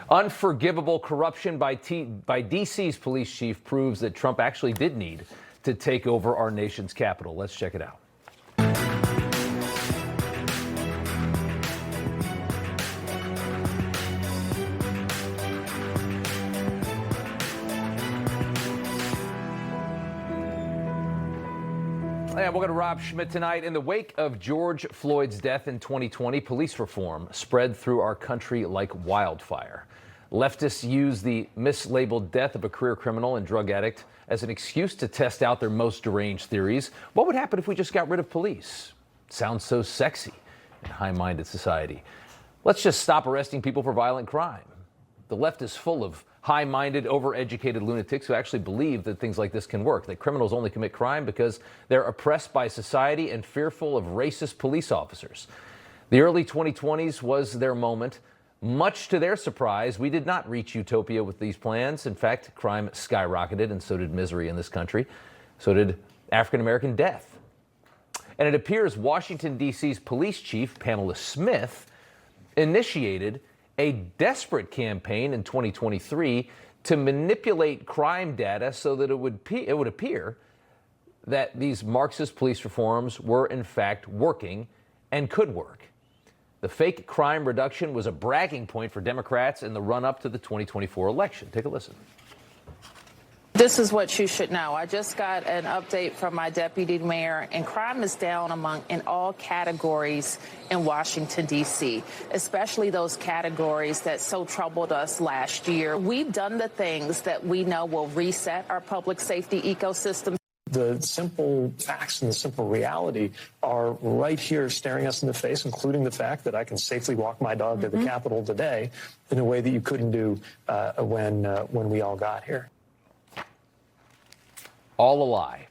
Unforgivable corruption by D.C.'s police chief proves that Trump actually did need to take over our nation's capital. Let's check it out. And welcome to Rob Schmitt Tonight. In the wake of George Floyd's death in 2020, police reform spread through our country like wildfire. Leftists use the mislabeled death of a career criminal and drug addict as an excuse to test out their most deranged theories. What would happen if we just got rid of police? Sounds so sexy in high-minded society. Let's just stop arresting people for violent crime. The left is full of high-minded, overeducated lunatics who actually believe that things like this can work, that criminals only commit crime because they're oppressed by society and fearful of racist police officers. The early 2020s was their moment. Much to their surprise, we did not reach utopia with these plans. In fact, crime skyrocketed, and so did misery in this country. So did African-American death. And it appears Washington, D.C.'s police chief, Pamela Smith, initiated a desperate campaign in 2023 to manipulate crime data so that it would appear that these Marxist police reforms were in fact working and could work. The fake crime reduction was a bragging point for Democrats in the run-up to the 2024 election. Take a listen. This is what you should know. I just got an update from my deputy mayor, and crime is down in all categories in Washington, D.C., especially those categories that so troubled us last year. We've done the things that we know will reset our public safety ecosystem. The simple facts and the simple reality are right here staring us in the face, including the fact that I can safely walk my dog to the Capitol today in a way that you couldn't do when we all got here. All a lie.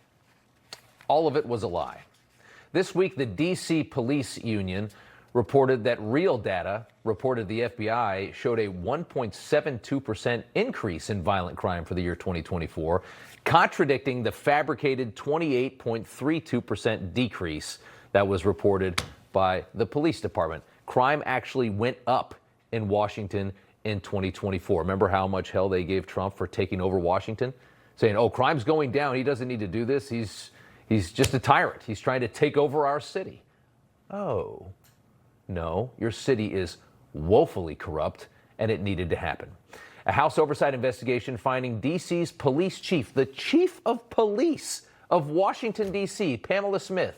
All of it was a lie. This week, the D.C. Police Union reported that real data reported the FBI showed a 1.72% increase in violent crime for the year 2024, contradicting the fabricated 28.32% decrease that was reported by the police department. Crime actually went up in Washington in 2024. Remember how much hell they gave Trump for taking over Washington? Saying, oh, crime's going down. He doesn't need to do this. He's just a tyrant. He's trying to take over our city. Oh, no, your city is woefully corrupt, and it needed to happen. A House oversight investigation finding D.C.'s police chief, the chief of police of Washington, D.C., Pamela Smith,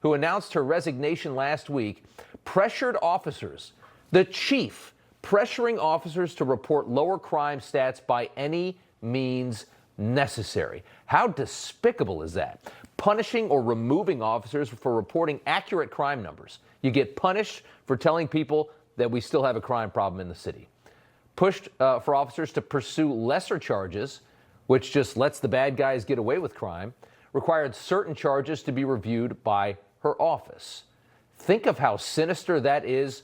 who announced her resignation last week, pressured officers, the chief pressuring officers to report lower crime stats by any means necessary. How despicable is that? Punishing or removing officers for reporting accurate crime numbers. You get punished for telling people that we still have a crime problem in the city. Pushed for officers to pursue lesser charges, which just lets the bad guys get away with crime. Required certain charges to be reviewed by her office. Think of how sinister that is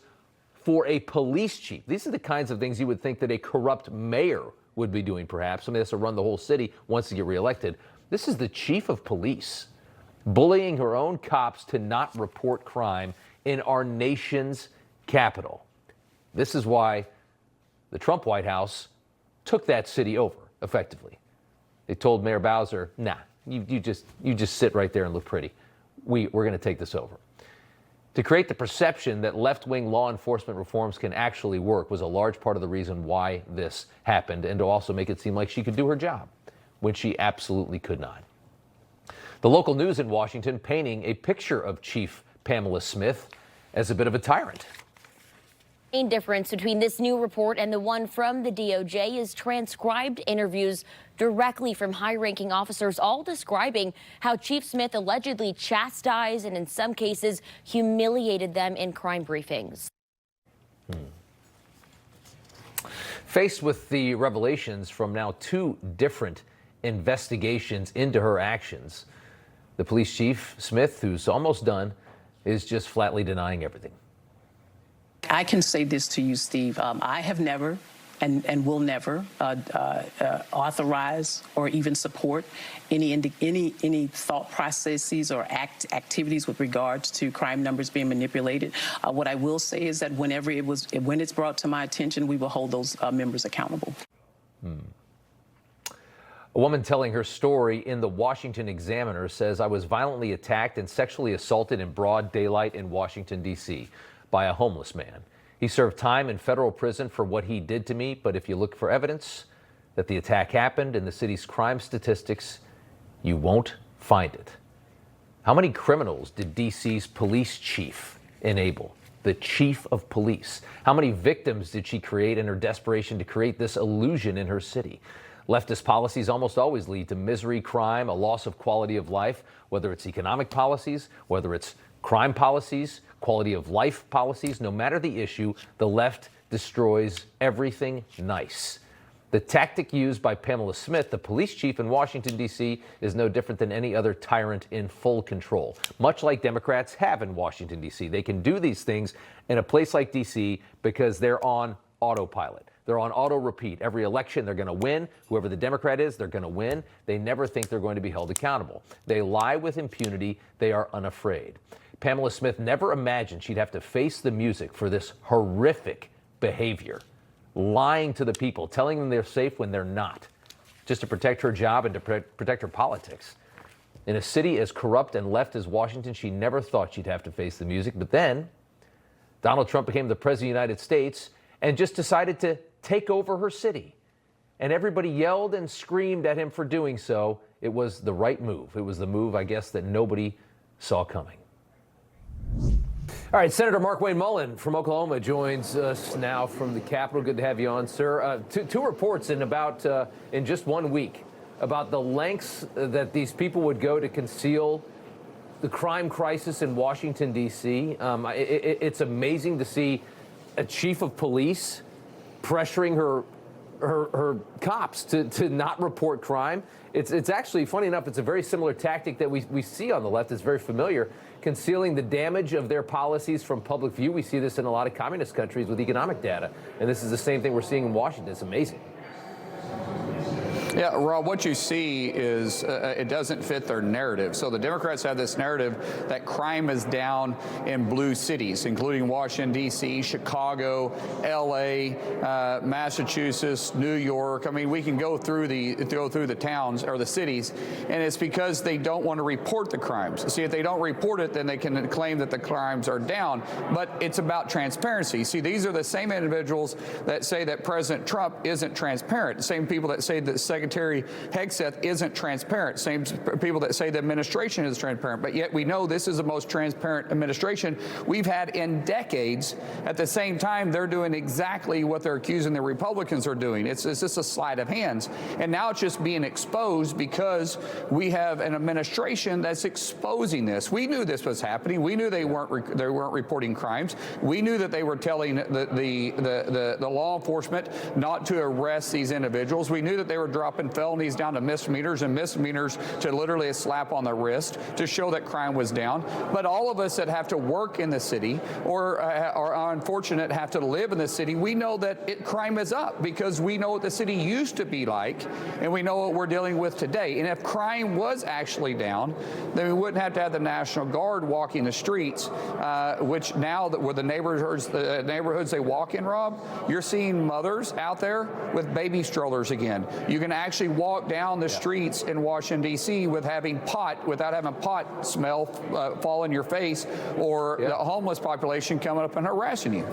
for a police chief. These are the kinds of things you would think that a corrupt mayor would be doing, perhaps. Somebody has to run the whole city, wants to get reelected. This is the chief of police bullying her own cops to not report crime in our nation's capital. This is why the Trump White House took that city over, effectively. They told Mayor Bowser, nah, you just sit right there and look pretty. We're going to take this over. To create the perception that left-wing law enforcement reforms can actually work was a large part of the reason why this happened, and to also make it seem like she could do her job, when she absolutely could not. The local news in Washington painting a picture of Chief Pamela Smith as a bit of a tyrant. The main difference between this new report and the one from the DOJ is transcribed interviews directly from high-ranking officers, all describing how Chief Smith allegedly chastised and in some cases humiliated them in crime briefings. Faced with the revelations from now two different investigations into her actions, the police chief, Smith, who's almost done, is just flatly denying everything. I can say this to you, Steve. I have never and will never authorize or even support any thought processes or activities with regards to crime numbers being manipulated. What I will say is that when it's brought to my attention, we will hold those members accountable. A woman telling her story in the Washington Examiner says, I was violently attacked and sexually assaulted in broad daylight in Washington, D.C. by a homeless man. He served time in federal prison for what he did to me, but if you look for evidence that the attack happened in the city's crime statistics, you won't find it. How many criminals did D.C.'s police chief enable? The chief of police. How many victims did she create in her desperation to create this illusion in her city? Leftist policies almost always lead to misery, crime, a loss of quality of life, whether it's economic policies, whether it's crime policies, quality of life policies. No matter the issue, the left destroys everything nice. The tactic used by Pamela Smith, the police chief in Washington, D.C., is no different than any other tyrant in full control. Much like Democrats have in Washington, D.C. They can do these things in a place like D.C. because they're on autopilot. They're on auto repeat. Every election, they're going to win. Whoever the Democrat is, they're going to win. They never think they're going to be held accountable. They lie with impunity. They are unafraid. Pamela Smith never imagined she'd have to face the music for this horrific behavior. Lying to the people, telling them they're safe when they're not, just to protect her job and to protect her politics. In a city as corrupt and left as Washington, she never thought she'd have to face the music. But then Donald Trump became the president of the United States and just decided to take over her city. And everybody yelled and screamed at him for doing so. It was the right move. It was the move, I guess, that nobody saw coming. All right, Senator Markwayne Mullin from Oklahoma joins us now from the Capitol. Good to have you on, sir. Two reports in just 1 week about the lengths that these people would go to conceal the crime crisis in Washington, D.C. It's amazing to see a chief of police pressuring her cops to not report crime. It's actually, funny enough, it's a very similar tactic that we see on the left. It's very familiar, concealing the damage of their policies from public view. We see this in a lot of communist countries with economic data, and this is the same thing we're seeing in Washington. It's amazing. Yeah, Rob, what you see is it doesn't fit their narrative. So the Democrats have this narrative that crime is down in blue cities, including Washington, D.C., Chicago, L.A., Massachusetts, New York. I mean, we can go through the towns or the cities, and it's because they don't want to report the crimes. See, if they don't report it, then they can claim that the crimes are down. But it's about transparency. See, these are the same individuals that say that President Trump isn't transparent. The same people that say that Secretary Hegseth isn't transparent. Same people that say the administration is transparent. But yet we know this is the most transparent administration we've had in decades. At the same time, they're doing exactly what they're accusing the Republicans are doing. It's just a sleight of hands. And now it's just being exposed because we have an administration that's exposing this. We knew this was happening. We knew they weren't reporting crimes. We knew that they were telling the law enforcement not to arrest these individuals. We knew that they were dropping felonies down to misdemeanors and misdemeanors to literally a slap on the wrist to show that crime was down. But all of us that have to work in the city or are unfortunate have to live in the city, we know that crime is up because we know what the city used to be like and we know what we're dealing with today. And if crime was actually down, then we wouldn't have to have the National Guard walking the streets, which now that where the neighborhoods they walk in, Rob, you're seeing mothers out there with baby strollers again. You can actually walk down the streets in Washington, D.C. without having pot smell fall in your face or the homeless population coming up and harassing you.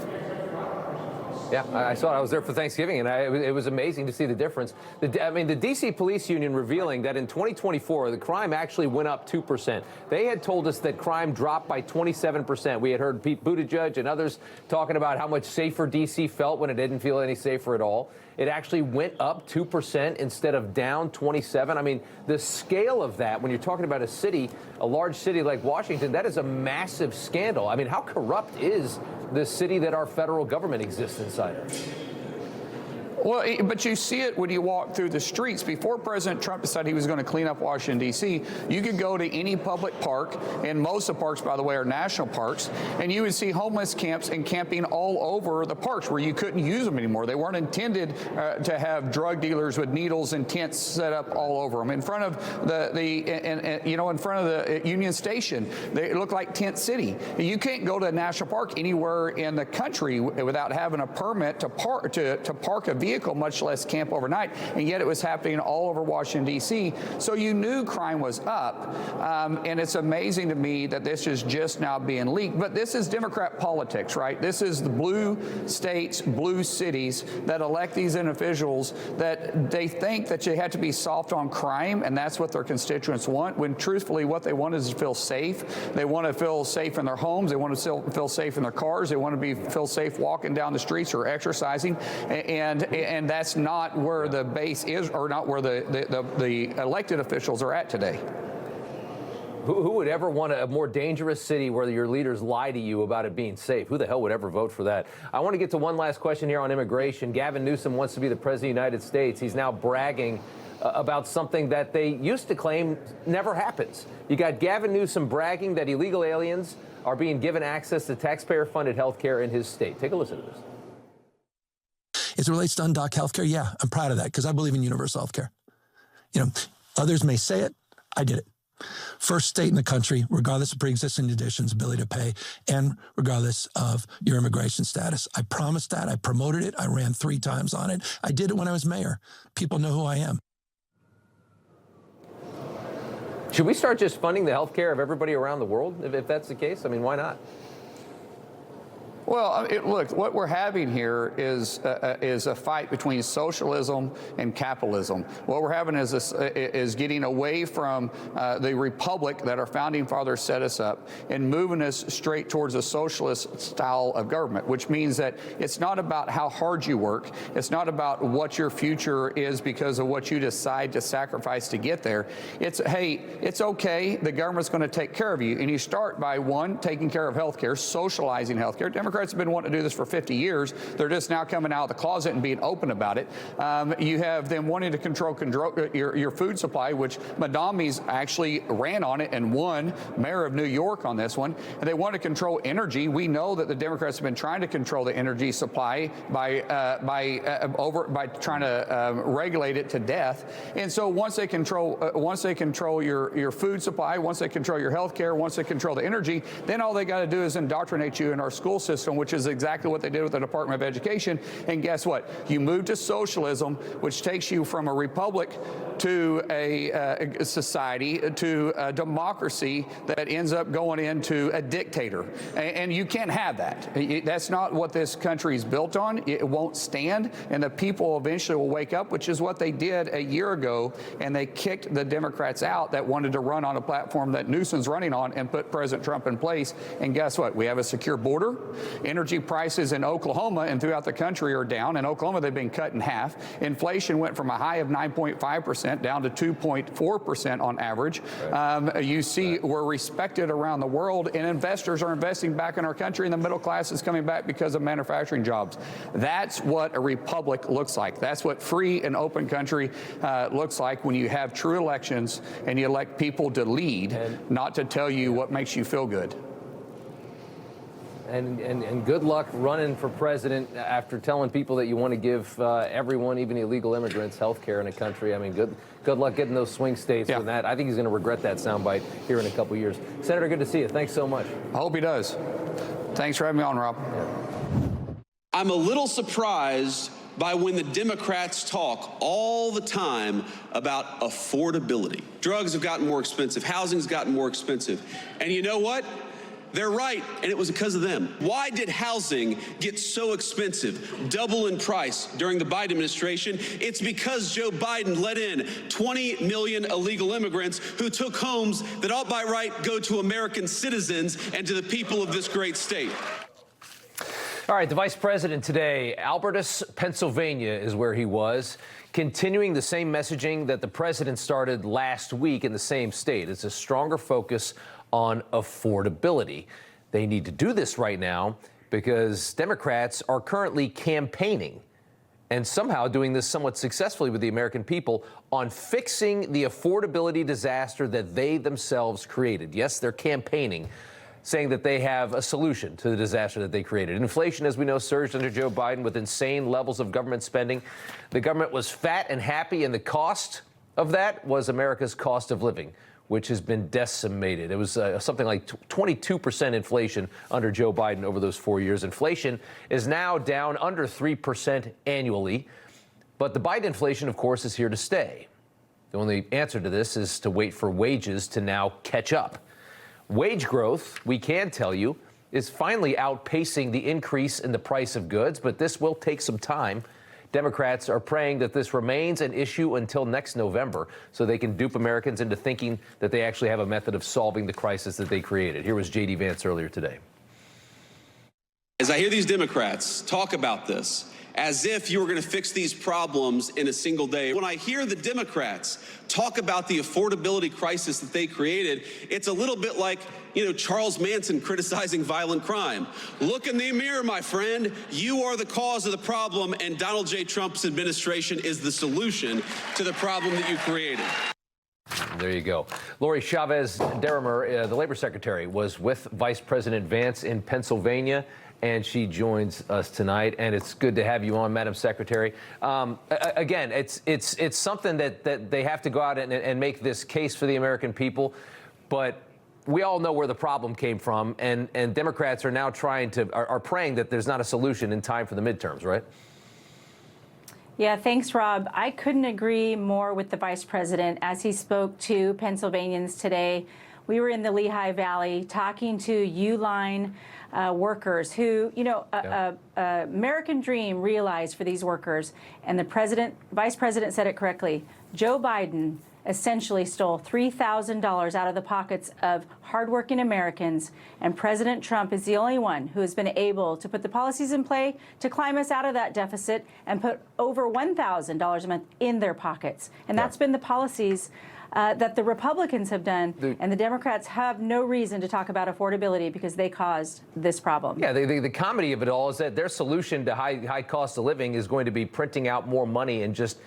Yeah, I saw it. I was there for Thanksgiving, and it was amazing to see the difference. The D.C. Police Union revealing that in 2024, the crime actually went up 2%. They had told us that crime dropped by 27%. We had heard Pete Buttigieg and others talking about how much safer D.C. felt when it didn't feel any safer at all. It actually went up 2% instead of down 27%. I mean, the scale of that, when you're talking about a city, a large city like Washington, that is a massive scandal. I mean, how corrupt is the city that our federal government exists inside of? Well, but you see it when you walk through the streets. Before President Trump decided he was going to clean up Washington, D.C., you could go to any public park, and most of the parks, by the way, are national parks, and you would see homeless camps and camping all over the parks where you couldn't use them anymore. They weren't intended to have drug dealers with needles and tents set up all over them. In front of in front of the Union Station, it looked like Tent City. You can't go to a national park anywhere in the country without having a permit to park a vehicle, much less camp overnight, and yet it was happening all over Washington, D.C. So you knew crime was up, and it's amazing to me that this is just now being leaked. But this is Democrat politics, right? This is the blue states, blue cities that elect these individuals that they think that you have to be soft on crime, and that's what their constituents want, when truthfully what they want is to feel safe. They want to feel safe in their homes. They want to feel safe in their cars. They want to feel safe walking down the streets or exercising, and that's not where the base is, or not where the elected officials are at today. Who would ever want a more dangerous city where your leaders lie to you about it being safe? Who the hell would ever vote for that? I want to get to one last question here on immigration. Gavin Newsom wants to be the president of the United States. He's now bragging about something that they used to claim never happens. You got Gavin Newsom bragging that illegal aliens are being given access to taxpayer-funded health care in his state. Take a listen to this. As it relates to undocked health care, yeah, I'm proud of that because I believe in universal health care. You know, others may say it, I did it. First state in the country, regardless of pre-existing conditions, ability to pay, and regardless of your immigration status. I promised that. I promoted it. I ran 3 times on it. I did it when I was mayor. People know who I am. Should we start just funding the health care of everybody around the world, if that's the case? I mean, why not? Well, look, what we're having here is a fight between socialism and capitalism. What we're having is getting away from the republic that our founding fathers set us up and moving us straight towards a socialist style of government, which means that it's not about how hard you work. It's not about what your future is because of what you decide to sacrifice to get there. It's, hey, it's okay. The government's going to take care of you. And you start by, one, taking care of health care, socializing health care. Democrats have been wanting to do this for 50 years. They're just now coming out of the closet and being open about it. You have them wanting to control your food supply, which Madami's actually ran on it and won, mayor of New York on this one. And they want to control energy. We know that the Democrats have been trying to control the energy supply by trying to regulate it to death. And so once they control your food supply, once they control your health care, once they control the energy, then all they got to do is indoctrinate you in our school system, which is exactly what they did with the Department of Education. And guess what? You move to socialism, which takes you from a republic to a society, to a democracy that ends up going into a dictator. And you can't have that. That's not what this country is built on. It won't stand. And the people eventually will wake up, which is what they did a year ago. And they kicked the Democrats out that wanted to run on a platform that Newsom's running on and put President Trump in place. And guess what? We have a secure border. Energy prices in Oklahoma and throughout the country are down. In Oklahoma, they've been cut in half. Inflation went from a high of 9.5% down to 2.4% on average. You see, we're respected around the world, and investors are investing back in our country, and the middle class is coming back because of manufacturing jobs. That's what a republic looks like. That's what free and open country looks like when you have true elections and you elect people to lead, not to tell you what makes you feel good. And good luck running for president after telling people that you want to give everyone, even illegal immigrants, health care in a country. I mean, good luck getting those swing states with that. I think he's going to regret that soundbite here in a couple years. Senator, good to see you. Thanks so much. I hope he does. Thanks for having me on, Rob. I'm a little surprised by when the Democrats talk all the time about affordability. Drugs have gotten more expensive. Housing's gotten more expensive. And you know what? They're right, and it was because of them. Why did housing get so expensive, double in price during the Biden administration? It's because Joe Biden let in 20 million illegal immigrants who took homes that ought by right go to American citizens and to the people of this great state. All right, the vice president today, Albertus, Pennsylvania is where he was, continuing the same messaging that the president started last week in the same state. It's a stronger focus on affordability. They need to do this right now because Democrats are currently campaigning and somehow doing this somewhat successfully with the American people on fixing the affordability disaster that they themselves created. Yes, they're campaigning, saying that they have a solution to the disaster that they created. Inflation, as we know, surged under Joe Biden with insane levels of government spending. The government was fat and happy, and the cost of that was America's cost of living, which has been decimated. It was something like 22% inflation under Joe Biden over those 4 years. Inflation is now down under 3% annually. But the Biden inflation, of course, is here to stay. The only answer to this is to wait for wages to now catch up. Wage growth, we can tell you, is finally outpacing the increase in the price of goods, but this will take some time. Democrats are praying that this remains an issue until next November so they can dupe Americans into thinking that they actually have a method of solving the crisis that they created. Here was J.D. Vance earlier today. As I hear these Democrats talk about this, as if you were going to fix these problems in a single day. When I hear the Democrats talk about the affordability crisis that they created, it's a little bit like, Charles Manson criticizing violent crime. Look in the mirror, my friend. You are the cause of the problem, and Donald J. Trump's administration is the solution to the problem that you created. There you go. Lori Chavez-DeRemer, the labor secretary, was with Vice President Vance in Pennsylvania, and she joins us tonight. And it's good to have you on, Madam Secretary. Again, it's something that they have to go out and make this case for the American people. But we all know where the problem came from, and Democrats are now are praying that there's not a solution in time for the midterms, right? Yeah, thanks, Rob. I couldn't agree more with the vice president as he spoke to Pennsylvanians today. We were in the Lehigh Valley talking to Uline workers who, American dream realized for these workers. And the vice president said it correctly. Joe Biden essentially stole $3,000 out of the pockets of hardworking Americans, and President Trump is the only one who has been able to put the policies in play to climb us out of that deficit and put over $1,000 a month in their pockets. And that's been the policies that the Republicans have done, and the Democrats have no reason to talk about affordability because they caused this problem. Yeah, the comedy of it all is that their solution to high cost of living is going to be printing out more money and just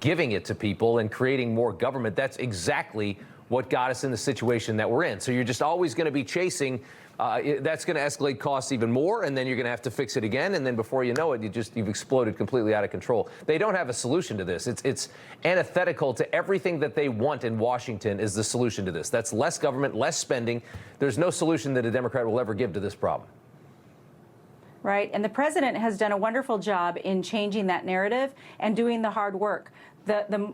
giving it to people and creating more government. That's exactly what got us in the situation that we're in. So you're just always going to be chasing. That's going to escalate costs even more, and then you're going to have to fix it again, and then before you know it, you've exploded completely out of control. They don't have a solution to this. It's antithetical to everything that they want in Washington is the solution to this. That's less government, less spending. There's no solution that a Democrat will ever give to this problem. Right, and the president has done a wonderful job in changing that narrative and doing the hard work. The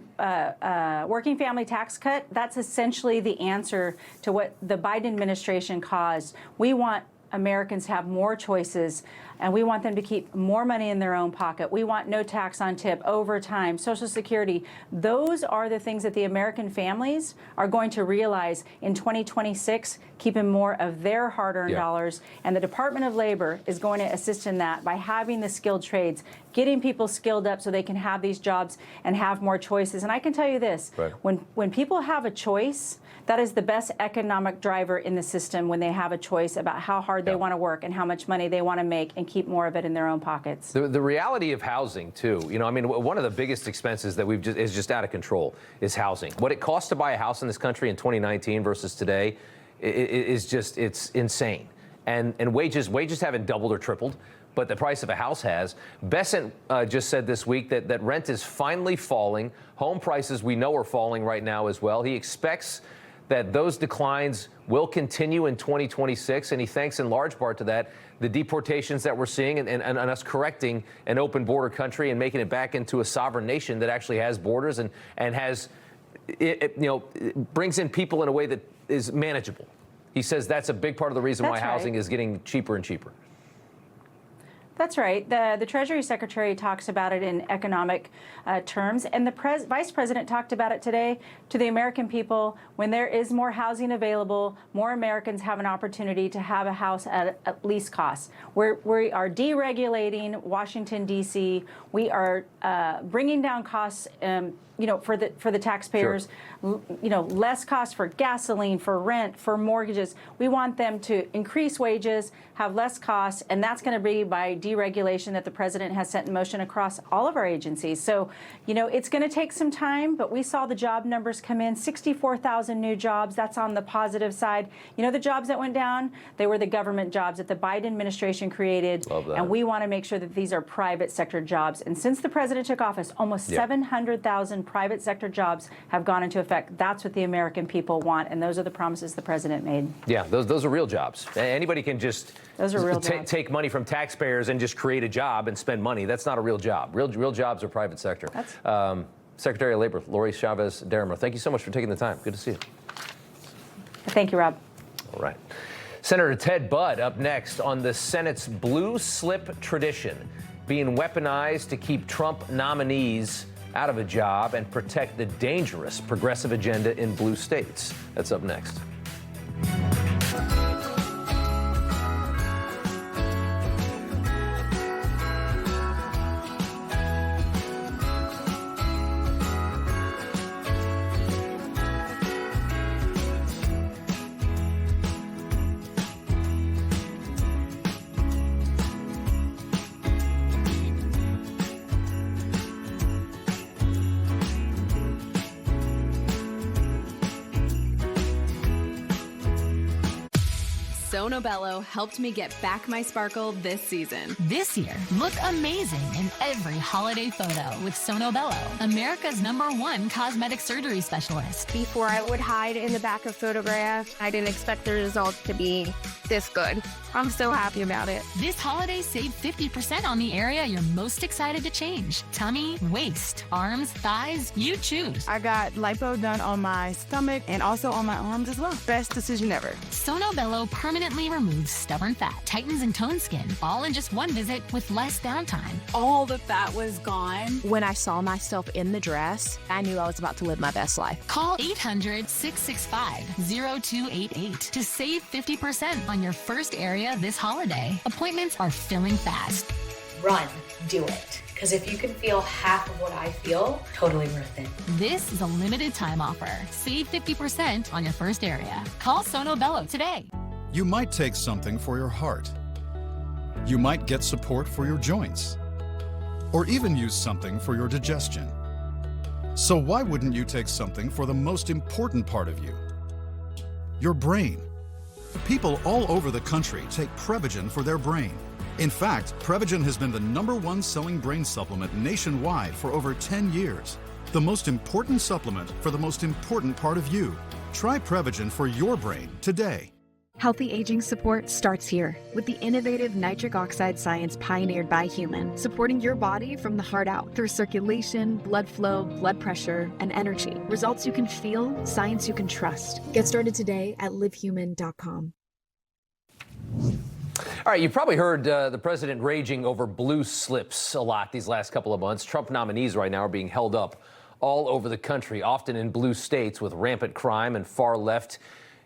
working family tax cut, that's essentially the answer to what the Biden administration caused. We want Americans to have more choices, and we want them to keep more money in their own pocket. We want no tax on tip, overtime, Social Security. Those are the things that the American families are going to realize in 2026, keeping more of their hard-earned dollars. And the Department of Labor is going to assist in that by having the skilled trades, getting people skilled up so they can have these jobs and have more choices. And I can tell you this, when people have a choice, that is the best economic driver in the system, when they have a choice about how hard they want to work and how much money they want to make and keep more of it in their own pockets. The reality of housing, too, one of the biggest expenses that is just out of control is housing. What it costs to buy a house in this country in 2019 versus today it's insane. And wages haven't doubled or tripled, but the price of a house has. Bessent just said this week that rent is finally falling. Home prices, we know, are falling right now as well. He expects that those declines will continue in 2026, and he thanks in large part to that the deportations that we're seeing and us correcting an open border country and making it back into a sovereign nation that actually has borders and has, it brings in people in a way that is manageable. He says that's a big part of the reason why housing is getting cheaper and cheaper. That's right. The Treasury Secretary talks about it in economic terms, and the Vice President talked about it today to the American people. When there is more housing available, more Americans have an opportunity to have a house at least cost. We are deregulating Washington, D.C. We are bringing down costs for the taxpayers, less cost for gasoline, for rent, for mortgages. We want them to increase wages, have less costs, and that's going to be by deregulation that the president has set in motion across all of our agencies. So, it's going to take some time, but we saw the job numbers come in, 64,000 new jobs. That's on the positive side. The jobs that went down, they were the government jobs that the Biden administration created. Love that. And we want to make sure that these are private sector jobs. And since the president took office, almost 700,000 private sector jobs have gone into effect. That's what the American people want. And those are the promises the president made. Yeah, those are real jobs. Anybody can just take money from taxpayers and just create a job and spend money. That's not a real job. Real jobs are private sector. Secretary of Labor, Lori Chavez-DeRemer, thank you so much for taking the time. Good to see you. Thank you, Rob. All right. Senator Ted Budd up next on the Senate's blue slip tradition being weaponized to keep Trump nominees out of a job and protect the dangerous progressive agenda in blue states. That's up next. Sono Bello helped me get back my sparkle this season. This year, look amazing in every holiday photo with Sono Bello, America's #1 cosmetic surgery specialist. Before I would hide in the back of photographs, I didn't expect the results to be this good. I'm so happy about it. This holiday, save 50% on the area you're most excited to change. Tummy, waist, arms, thighs, you choose. I got lipo done on my stomach and also on my arms as well. Best decision ever. Sono Bello permanently removes stubborn fat, tightens and tones skin, all in just one visit with less downtime. All the fat was gone. When I saw myself in the dress, I knew I was about to live my best life. Call 800-665-0288 to save 50% on your first area this holiday. Appointments are filling fast. Run, do it. Because if you can feel half of what I feel, totally worth it. This is a limited time offer. Save 50% on your first area. Call Sono Bello today. You might take something for your heart. You might get support for your joints. Or even use something for your digestion. So why wouldn't you take something for the most important part of you? Your brain. People all over the country take Prevagen for their brain. In fact, Prevagen has been the #1 selling brain supplement nationwide for over 10 years. The most important supplement for the most important part of you. Try Prevagen for your brain today. Healthy aging support starts here with the innovative nitric oxide science pioneered by Human, supporting your body from the heart out through circulation, blood flow, blood pressure, and energy. Results you can feel, science you can trust. Get started today at livehuman.com. All right, you've probably heard the president raging over blue slips a lot these last couple of months. Trump nominees right now are being held up all over the country, often in blue states with rampant crime and far-left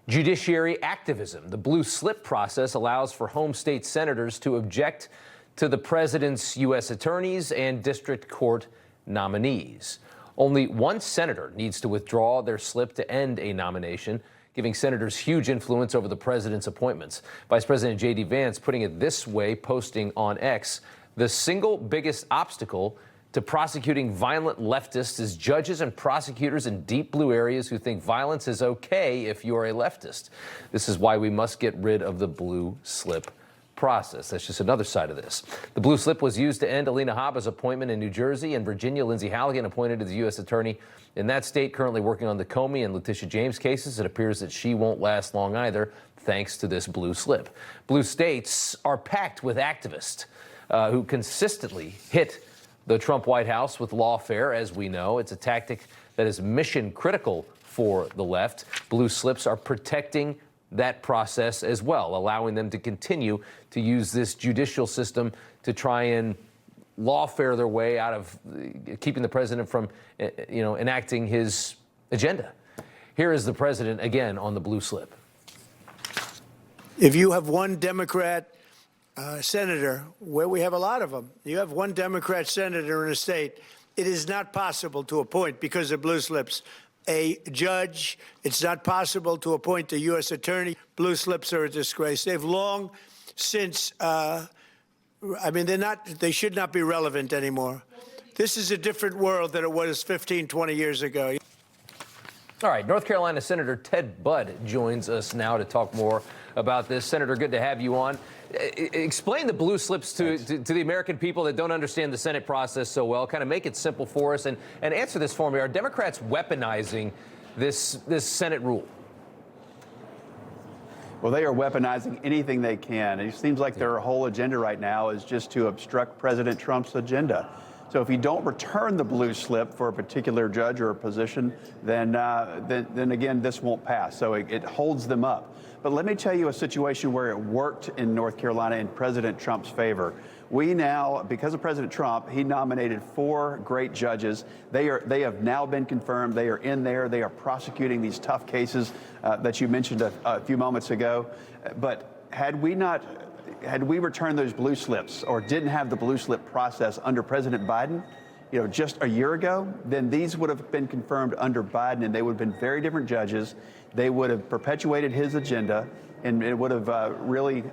judiciary activism. The blue slip process allows for home state senators to object to the president's U.S. attorneys and district court nominees. Only one senator needs to withdraw their slip to end a nomination, giving senators huge influence over the president's appointments. Vice President J.D. Vance putting it this way, posting on X, the single biggest obstacle to prosecuting violent leftists is judges and prosecutors in deep blue areas who think violence is okay if you're a leftist. This is why we must get rid of the blue slip process. That's just another side of this. The blue slip was used to end Alina Habba's appointment in New Jersey. In Virginia, Lindsay Halligan appointed as the U.S. attorney in that state, currently working on the Comey and Letitia James cases. It appears that she won't last long either, thanks to this blue slip. Blue states are packed with activists who consistently hit the Trump White House with lawfare, as we know. It's a tactic that is mission critical for the left. Blue slips are protecting that process as well, allowing them to continue to use this judicial system to try and lawfare their way out of keeping the president from, enacting his agenda. Here is the president again on the blue slip. If you have one Democrat senator, where we have a lot of them, you have one Democrat senator in a state, it is not possible to appoint, because of blue slips, a judge. It's not possible to appoint a U.S. attorney. Blue slips are a disgrace. They've long since I mean, they should not be relevant anymore. This is a different world than it was 15, 20 years ago. All right, North Carolina Senator Ted Budd joins us now to talk more about this. Senator, good to have you on. Explain the blue slips to the American people that don't understand the Senate process so well. Kind of make it simple for us and answer this for me. Are Democrats weaponizing this Senate rule? Well, they are weaponizing anything they can. It seems like their whole agenda right now is just to obstruct President Trump's agenda. So if you don't return the blue slip for a particular judge or a position, then again, this won't pass. So it holds them up. But let me tell you a situation where it worked in North Carolina in President Trump's favor. We now, because of President Trump, he nominated 4 great judges. They have now been confirmed. They are in there. They are prosecuting these tough cases that you mentioned a few moments ago. But had we returned those blue slips or didn't have the blue slip process under President Biden, just a year ago, then these would have been confirmed under Biden, and they would have been very different judges. They would have perpetuated his agenda, and it would have really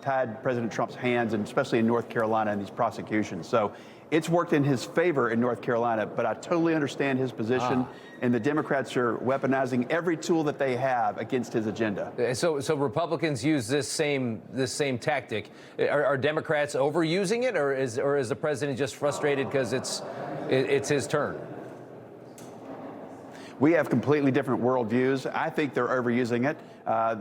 tied President Trump's hands, and especially in North Carolina, in these prosecutions. So it's worked in his favor in North Carolina, but I totally understand his position, and the Democrats are weaponizing every tool that they have against his agenda. So Republicans use this same tactic. Are Democrats overusing it, or is the president just frustrated because it's his turn? We have completely different worldviews. I think they're overusing it.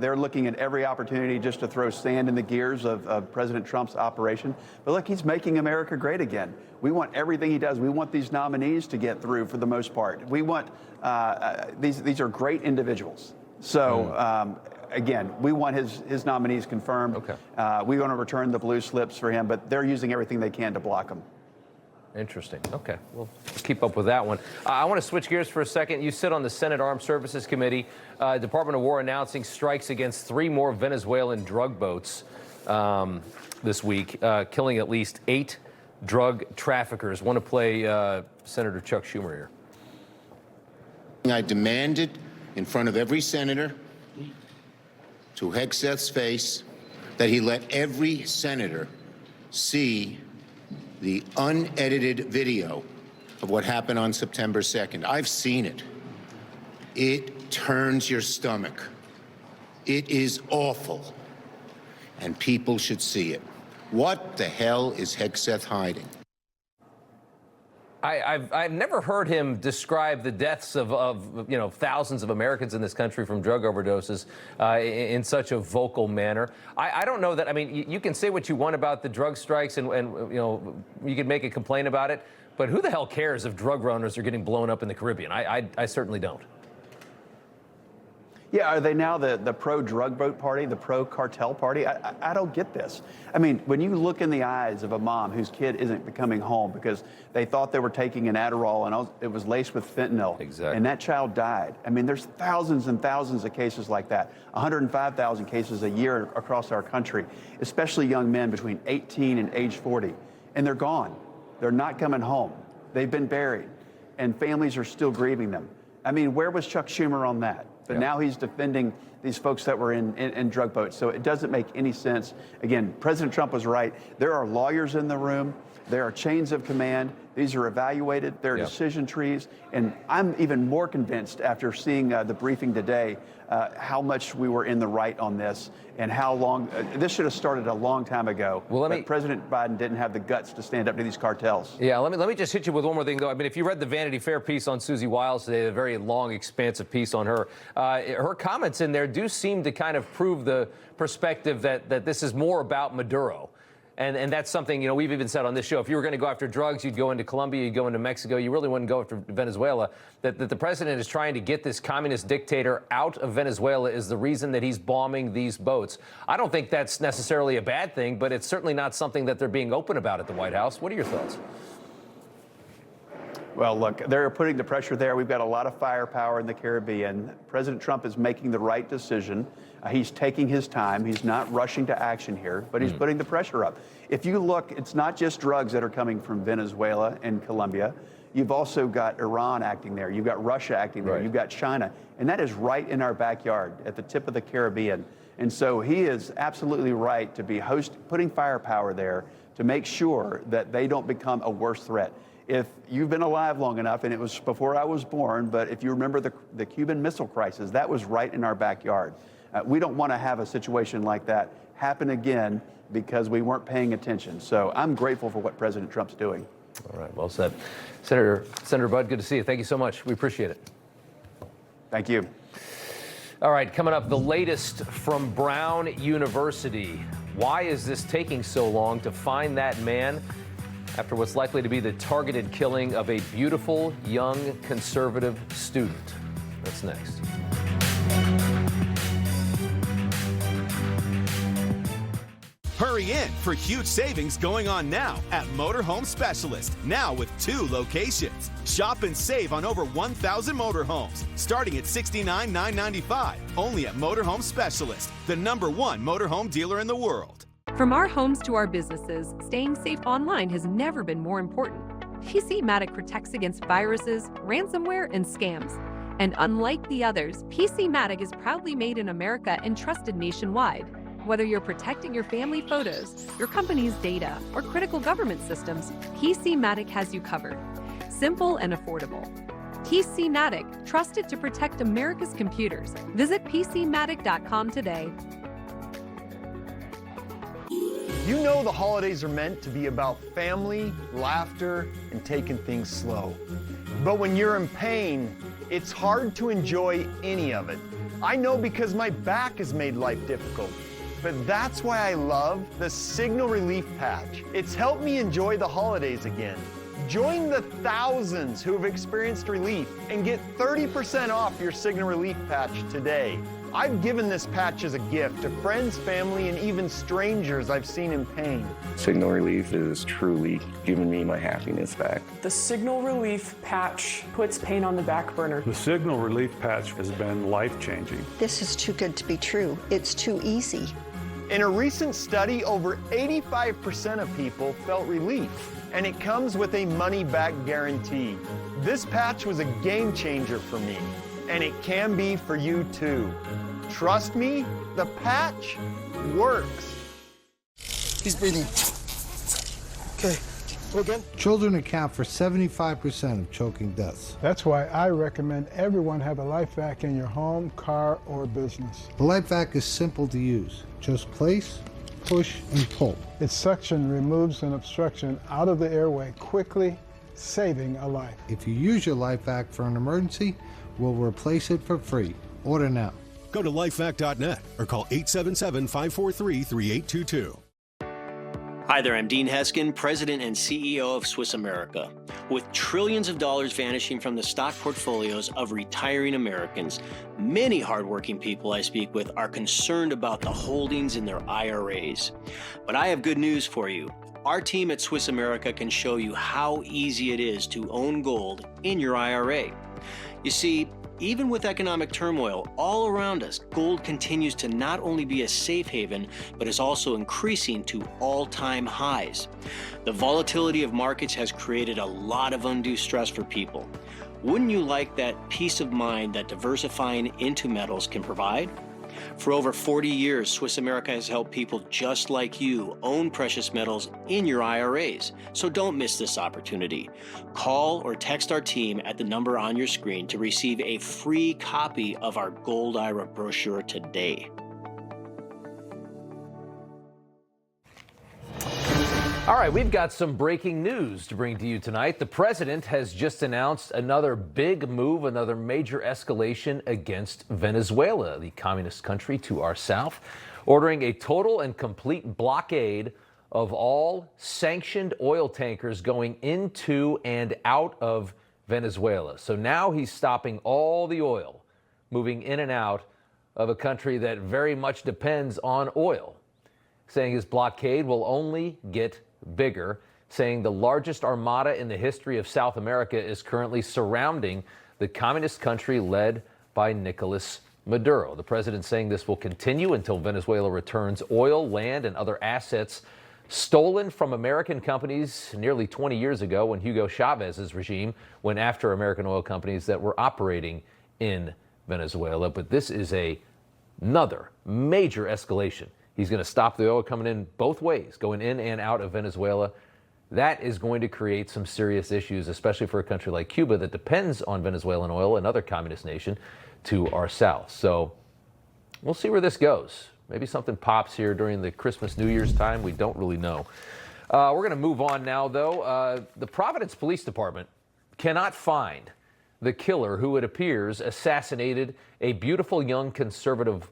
They're looking at every opportunity just to throw sand in the gears of President Trump's operation. But look, he's making America great again. We want everything he does. We want these nominees to get through for the most part. We want these are great individuals. So again, we want his nominees confirmed. Okay. We want to return the blue slips for him, but they're using everything they can to block him. Interesting. Okay, we'll keep up with that one. I want to switch gears for a second. You sit on the Senate Armed Services Committee. Department of War announcing strikes against 3 more Venezuelan drug boats this week, killing at least 8 drug traffickers. Want to play Senator Chuck Schumer here. I demanded in front of every senator, to Hegseth's face, that he let every senator see the unedited video of what happened on September 2nd. I've seen it. It turns your stomach. It is awful. And people should see it. What the hell is Hegseth hiding? I've never heard him describe the deaths of thousands of Americans in this country from drug overdoses in such a vocal manner. I don't know that. I mean, you can say what you want about the drug strikes, and you can make a complaint about it, but who the hell cares if drug runners are getting blown up in the Caribbean? I certainly don't. Yeah, are they now the pro-drug boat party, the pro-cartel party? I don't get this. I mean, when you look in the eyes of a mom whose kid isn't coming home because they thought they were taking an Adderall and it was laced with fentanyl, and that child died. I mean, there's thousands and thousands of cases like that, 105,000 cases a year across our country, especially young men between 18 and age 40, and they're gone. They're not coming home. They've been buried, and families are still grieving them. I mean, where was Chuck Schumer on that? But now he's defending these folks that were in drug boats. So it doesn't make any sense. Again, President Trump was right. There are lawyers in the room. There are chains of command. These are evaluated. There are decision trees. And I'm even more convinced after seeing the briefing today how much we were in the right on this and how long this should have started a long time ago. Well, but President Biden didn't have the guts to stand up to these cartels. Yeah, let me just hit you with one more thing, though. I mean, if you read the Vanity Fair piece on Susie Wiles today, a very long, expansive piece on her, her comments in there do seem to kind of prove the perspective that this is more about Maduro. And that's something, we've even said on this show, if you were going to go after drugs, you'd go into Colombia, you'd go into Mexico, you really wouldn't go after Venezuela. That the president is trying to get this communist dictator out of Venezuela is the reason that he's bombing these boats. I don't think that's necessarily a bad thing, but it's certainly not something that they're being open about at the White House. What are your thoughts? Well, look, they're putting the pressure there. We've got a lot of firepower in the Caribbean. President Trump is making the right decision. He's taking his time. He's not rushing to action here, but he's putting the pressure up. If you look, it's not just drugs that are coming from Venezuela and Colombia. You've also got Iran acting there. You've got Russia acting there. You've got China. And that is right in our backyard at the tip of the Caribbean. And so he is absolutely right to be putting firepower there to make sure that they don't become a worse threat. If you've been alive long enough, and it was before I was born, but if you remember the Cuban Missile Crisis, that was right in our backyard. We don't want to have a situation like that happen again because we weren't paying attention. So I'm grateful for what President Trump's doing. All right, well said. Senator Budd, good to see you. Thank you so much. We appreciate it. Thank you. All right, coming up, the latest from Brown University. Why is this taking so long to find that man after what's likely to be the targeted killing of a beautiful, young, conservative student? That's next. Hurry in for huge savings going on now at Motorhome Specialist, now with 2 locations. Shop and save on over 1,000 motorhomes, starting at $69,995, only at Motorhome Specialist, the #1 motorhome dealer in the world. From our homes to our businesses, staying safe online has never been more important. PCmatic protects against viruses, ransomware, and scams. And unlike the others, PCmatic is proudly made in America and trusted nationwide. Whether you're protecting your family photos, your company's data, or critical government systems, PCmatic has you covered. Simple and affordable. PCmatic, trusted to protect America's computers. Visit PCmatic.com today. You know the holidays are meant to be about family, laughter, and taking things slow. But when you're in pain, it's hard to enjoy any of it. I know because my back has made life difficult. But that's why I love the Signal Relief Patch. It's helped me enjoy the holidays again. Join the thousands who have experienced relief and get 30% off your Signal Relief Patch today. I've given this patch as a gift to friends, family, and even strangers I've seen in pain. Signal Relief is truly giving me my happiness back. The Signal Relief Patch puts pain on the back burner. The Signal Relief Patch has been life-changing. This is too good to be true. It's too easy. In a recent study, over 85% of people felt relief, and it comes with a money-back guarantee. This patch was a game changer for me, and it can be for you too. Trust me, the patch works. He's breathing. Okay, go again. Children account for 75% of choking deaths. That's why I recommend everyone have a life vac in your home, car, or business. The life vac is simple to use. Just place, push, and pull. Its suction removes an obstruction out of the airway quickly, saving a life. If you use your life vac for an emergency, we'll replace it for free. Order now. Go to lifevac.net or call 877-543-3822. Hi there, I'm Dean Heskin, President and CEO of Swiss America. With trillions of dollars vanishing from the stock portfolios of retiring Americans, many hardworking people I speak with are concerned about the holdings in their IRAs. But I have good news for you. Our team at Swiss America can show you how easy it is to own gold in your IRA. You see, even with economic turmoil all around us, gold continues to not only be a safe haven, but is also increasing to all-time highs. The volatility of markets has created a lot of undue stress for people. Wouldn't you like that peace of mind that diversifying into metals can provide? For over 40 years, Swiss America has helped people just like you own precious metals in your IRAs. So don't miss this opportunity. Call or text our team at the number on your screen to receive a free copy of our Gold IRA brochure today. All right, we've got some breaking news to bring to you tonight. The president has just announced another big move, another major escalation against Venezuela, the communist country to our south, ordering a total and complete blockade of all sanctioned oil tankers going into and out of Venezuela. So now he's stopping all the oil moving in and out of a country that very much depends on oil, saying his blockade will only get bigger, saying the largest armada in the history of South America is currently surrounding the communist country led by Nicolas Maduro. The president saying this will continue until Venezuela returns oil, land, and other assets stolen from American companies nearly 20 years ago when Hugo Chavez's regime went after American oil companies that were operating in Venezuela. But this is another major escalation He's going to stop the oil coming in both ways, going in and out of Venezuela. That is going to create some serious issues, especially for a country like Cuba that depends on Venezuelan oil, another communist nation to our south. So we'll see where this goes. Maybe something pops here during the Christmas, New Year's time. We don't really know. We're going to move on now, though. The Providence Police Department cannot find the killer who, it appears, assassinated a beautiful young conservative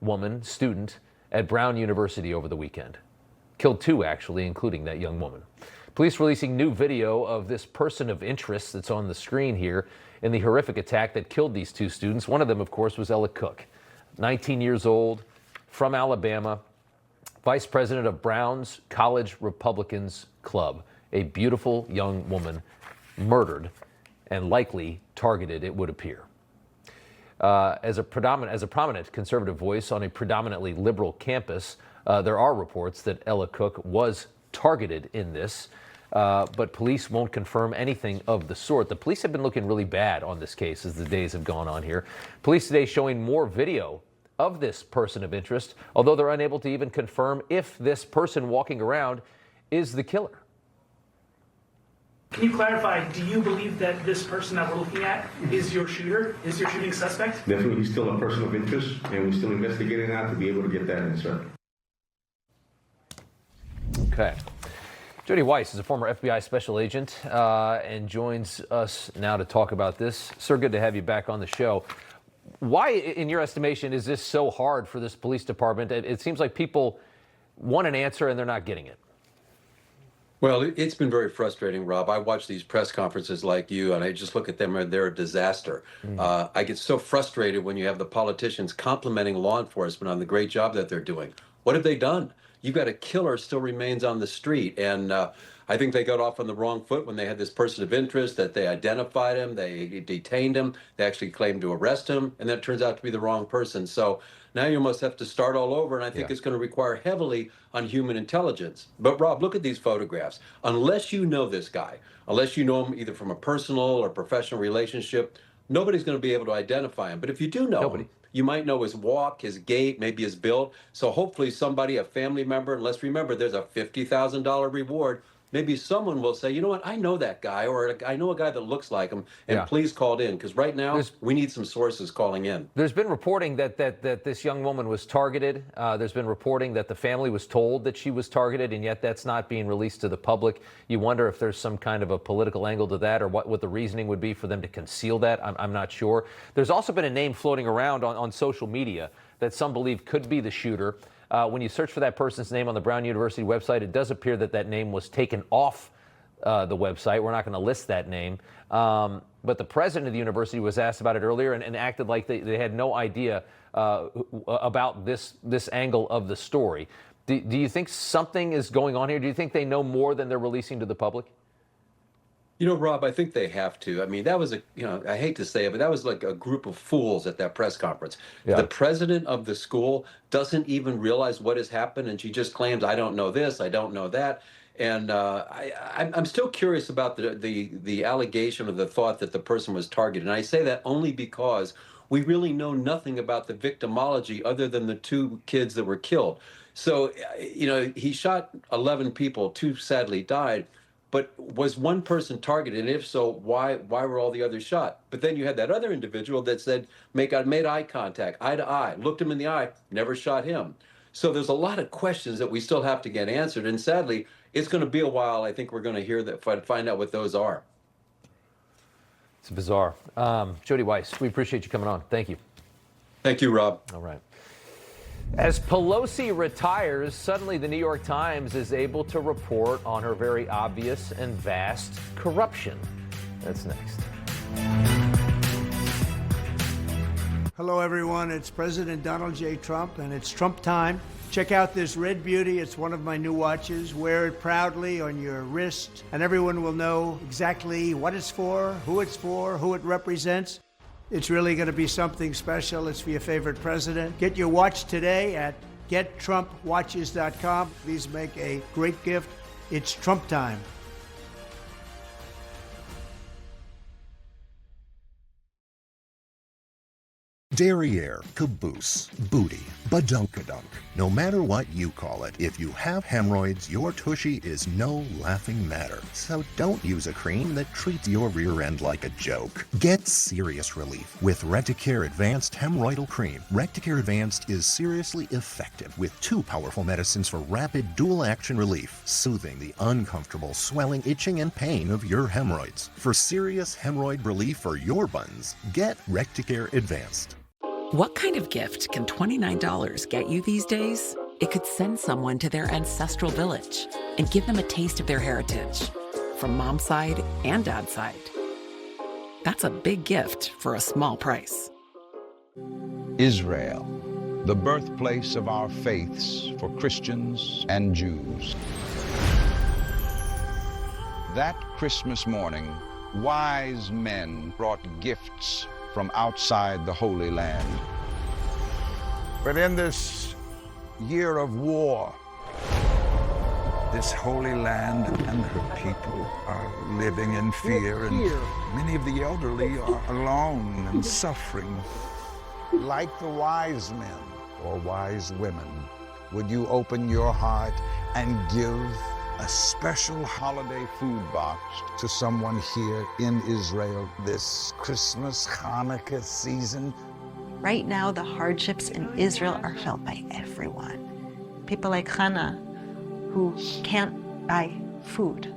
woman, student, at Brown University over the weekend. Killed two, actually, including that young woman. Police releasing new video of this person of interest that's on the screen here in the horrific attack that killed these two students. One of them, of course, was Ella Cook, 19 years old, from Alabama, vice president of Brown's College Republicans Club. A beautiful young woman murdered and likely targeted, it would appear. As a prominent conservative voice on a predominantly liberal campus, there are reports that Ella Cook was targeted in this, but police won't confirm anything of the sort. The police have been looking really bad on this case as the days have gone on here. Police today showing more video of this person of interest, although they're unable to even confirm if this person walking around is the killer. Can you clarify, do you believe that this person that we're looking at is your shooter, is your shooting suspect? Definitely, he's still a person of interest, and we're still investigating that to be able to get that answer. Okay. Jody Weis is a former FBI special agent and joins us now to talk about this. Sir, good to have you back on the show. Why, in your estimation, is this so hard for this police department? It seems like people want an answer and they're not getting it. Well, it's been very frustrating, Rob. I watch these press conferences like you, and I just look at them and they're a disaster. I get so frustrated when you have the politicians complimenting law enforcement on the great job that they're doing. What have they done? You've got a killer still remains on the street, and I think they got off on the wrong foot when they had this person of interest, that they identified him, they detained him, they actually claimed to arrest him, and then it turns out to be the wrong person. So now you must have to start all over, and I think it's going to require heavily on human intelligence. But Rob, look at these photographs. Unless you know this guy, unless you know him either from a personal or professional relationship, nobody's going to be able to identify him. But if you do know him, you might know his walk, his gait, maybe his build. So hopefully somebody, a family member, and let's remember there's a $50,000 reward. Maybe someone will say, you know what, I know that guy, or I know a guy that looks like him, and please call it in, because right now we need some sources calling in. There's been reporting that this young woman was targeted. There's been reporting that the family was told that she was targeted, and yet that's not being released to the public. You wonder if there's some kind of a political angle to that, or what the reasoning would be for them to conceal that. I'm not sure. There's also been a name floating around on social media that some believe could be the shooter. When you search for that person's name on the Brown University website, it does appear that name was taken off the website. We're not going to list that name. But the president of the university was asked about it earlier and acted like they had no idea about this angle of the story. Do you think something is going on here? Do you think they know more than they're releasing to the public? You know, Rob, I think they have to. I mean, that was I hate to say it, but that was like a group of fools at that press conference. Yeah. The president of the school doesn't even realize what has happened, and she just claims, I don't know this, I don't know that. And I'm still curious about the allegation or the thought that the person was targeted. And I say that only because we really know nothing about the victimology other than the two kids that were killed. So, he shot 11 people, 2 sadly died. But was one person targeted? And if so, why were all the others shot? But then you had that other individual that said, made eye contact, eye to eye, looked him in the eye, never shot him. So there's a lot of questions that we still have to get answered. And sadly, it's going to be a while. I think we're going to hear that, find out what those are. It's bizarre. Jody Weis, we appreciate you coming on. Thank you. Thank you, Rob. All right. As Pelosi retires, suddenly the New York Times is able to report on her very obvious and vast corruption. That's next. Hello, everyone. It's President Donald J. Trump, and it's Trump time. Check out this red beauty. It's one of my new watches. Wear it proudly on your wrist, and everyone will know exactly what it's for, who it represents. It's really going to be something special. It's for your favorite president. Get your watch today at gettrumpwatches.com. These make a great gift. It's Trump time. Derriere, caboose, booty, Badunkadunk. No matter what you call it, if you have hemorrhoids, your tushy is no laughing matter. So don't use a cream that treats your rear end like a joke. Get serious relief with Recticare Advanced Hemorrhoidal Cream. Recticare Advanced is seriously effective with 2 powerful medicines for rapid dual-action relief, soothing the uncomfortable swelling, itching, and pain of your hemorrhoids. For serious hemorrhoid relief for your buns, get Recticare Advanced. What kind of gift can $29 get you these days? It could send someone to their ancestral village and give them a taste of their heritage, from mom's side and dad's side. That's a big gift for a small price. Israel, the birthplace of our faiths for Christians and Jews. That Christmas morning, wise men brought gifts from outside the Holy Land. But in this year of war, this Holy Land and her people are living in fear, and many of the elderly are alone and suffering. Like the wise men or wise women, would you open your heart and give a special holiday food box to someone here in Israel this Christmas, Hanukkah season? Right now, the hardships in Israel are felt by everyone. People like Hannah, who can't buy food.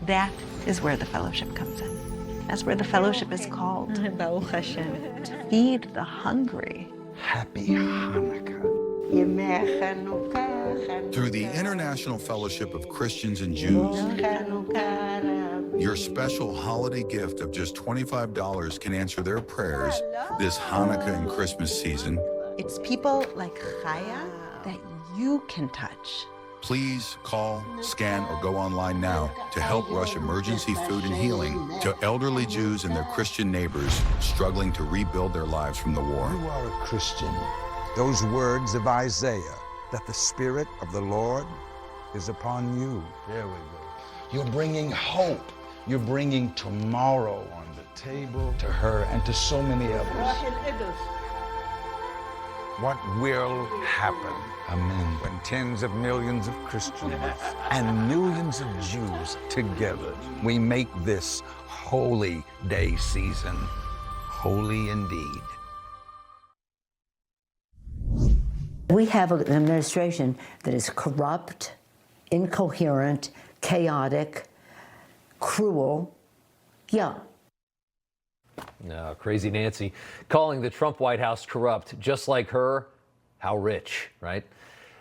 That is where the fellowship comes in. That's where the fellowship is called. Baruch Hashem. To feed the hungry. Happy Hanukkah. Through the International Fellowship of Christians and Jews, your special holiday gift of just $25 can answer their prayers this Hanukkah and Christmas season. It's people like Chaya that you can touch. Please call, scan, or go online now to help rush emergency food and healing to elderly Jews and their Christian neighbors struggling to rebuild their lives from the war. You are a Christian. Those words of Isaiah, that the Spirit of the Lord is upon you. There we go. You're bringing hope. You're bringing tomorrow on the table to her and to so many others. What will happen, amen, when tens of millions of Christians and millions of Jews together, we make this holy day season holy indeed. We have an administration that is corrupt, incoherent, chaotic, cruel. Yeah. No, crazy Nancy calling the Trump White House corrupt, just like her. How rich, right?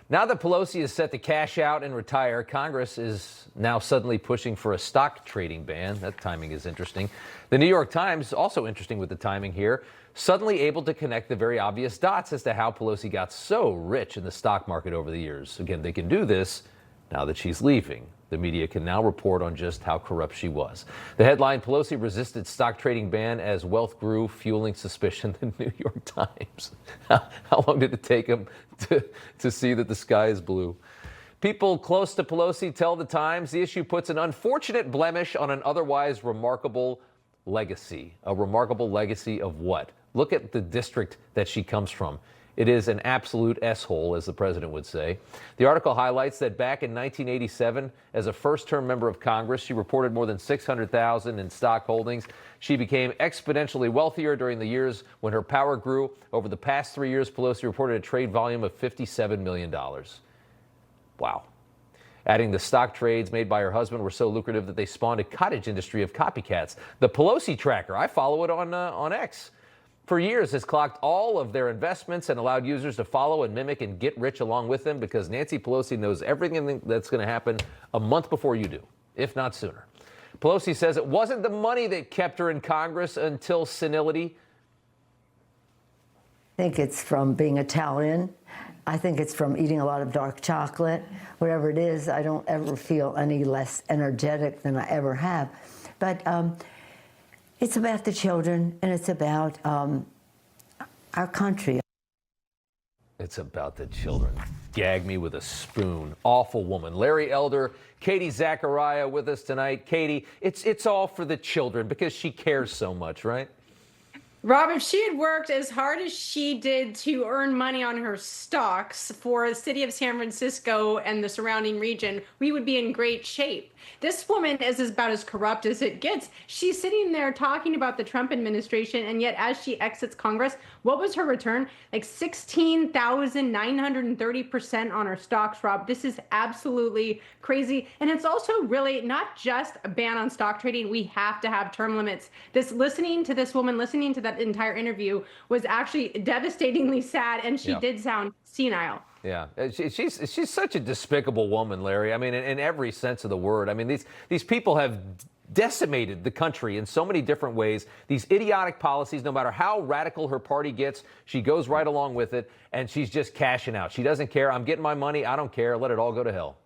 Now that Pelosi is set to cash out and retire, Congress is now suddenly pushing for a stock trading ban. That timing is interesting. The New York Times, also interesting with the timing here, suddenly able to connect the very obvious dots as to how Pelosi got so rich in the stock market over the years. Again, they can do this now that she's leaving. The media can now report on just how corrupt she was. The headline, Pelosi resisted stock trading ban as wealth grew, fueling suspicion. The New York Times. How long did it take him to see that the sky is blue? People close to Pelosi tell the Times the issue puts an unfortunate blemish on an otherwise remarkable legacy. A remarkable legacy of what? Look at the district that she comes from. It is an absolute S-hole, as the president would say. The article highlights that back in 1987, as a first-term member of Congress, she reported more than $600,000 in stock holdings. She became exponentially wealthier during the years when her power grew. Over the past 3 years, Pelosi reported a trade volume of $57 million. Wow. Adding the stock trades made by her husband were so lucrative that they spawned a cottage industry of copycats. The Pelosi tracker, I follow it on X, for years has clocked all of their investments and allowed users to follow and mimic and get rich along with them because Nancy Pelosi knows everything that's going to happen a month before you do, if not sooner. Pelosi says it wasn't the money that kept her in Congress until senility. I think it's from being Italian. I think it's from eating a lot of dark chocolate. Whatever it is, I don't ever feel any less energetic than I ever have. But it's about the children, and it's about our country. It's about the children. Gag me with a spoon. Awful woman. Larry Elder, Katie Zacharia with us tonight. Katie, it's all for the children because she cares so much, right? Rob, if she had worked as hard as she did to earn money on her stocks for the city of San Francisco and the surrounding region, we would be in great shape. This woman is about as corrupt as it gets. She's sitting there talking about the Trump administration, and yet as she exits Congress, what was her return? Like 16,930% on her stocks, Rob. This is absolutely crazy. And it's also really not just a ban on stock trading. We have to have term limits. Listening to this woman, listening to that entire interview was actually devastatingly sad, and she did sound senile. Yeah, she's such a despicable woman, Larry. I mean, in every sense of the word. I mean, these people have decimated the country in so many different ways. These idiotic policies, no matter how radical her party gets, she goes right along with it, and she's just cashing out. She doesn't care. I'm getting my money. I don't care. Let it all go to hell.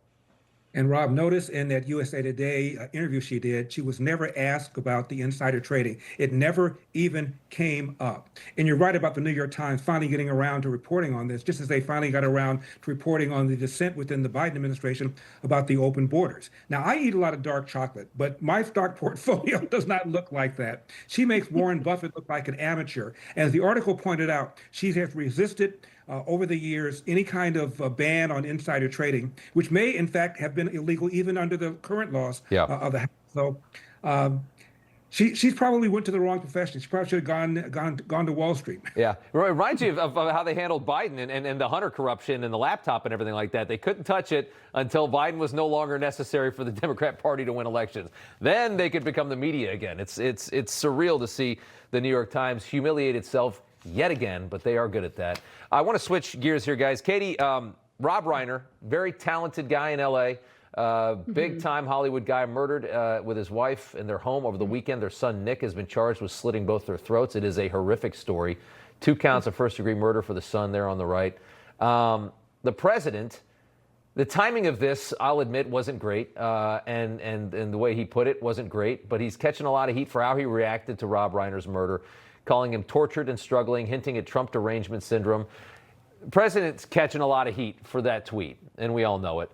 And Rob, notice in that USA Today interview she did, she was never asked about the insider trading. It never even came up. And you're right about the New York Times finally getting around to reporting on this, just as they finally got around to reporting on the dissent within the Biden administration about the open borders. Now, I eat a lot of dark chocolate, but my stock portfolio does not look like that. She makes Warren Buffett look like an amateur. As the article pointed out, she has resisted over the years any kind of ban on insider trading, which may in fact have been illegal even under the current laws of the House. So she's probably went to the wrong profession. She probably should have gone to Wall Street. Yeah, it reminds you of how they handled Biden and the Hunter corruption and the laptop and everything like that. They couldn't touch it until Biden was no longer necessary for the Democrat Party to win elections. Then they could become the media again. It's surreal to see the New York Times humiliate itself yet again, but they are good at that. I want to switch gears here, guys. Katie, Rob Reiner, very talented guy in L.A., big-time Hollywood guy, murdered with his wife in their home over the weekend. Their son, Nick, has been charged with slitting both their throats. It is a horrific story. 2 counts of first-degree murder for the son there on the right. The president, the timing of this, I'll admit, wasn't great, and the way he put it wasn't great, but he's catching a lot of heat for how he reacted to Rob Reiner's murder, calling him tortured and struggling, hinting at Trump derangement syndrome. The president's catching a lot of heat for that tweet, and we all know it.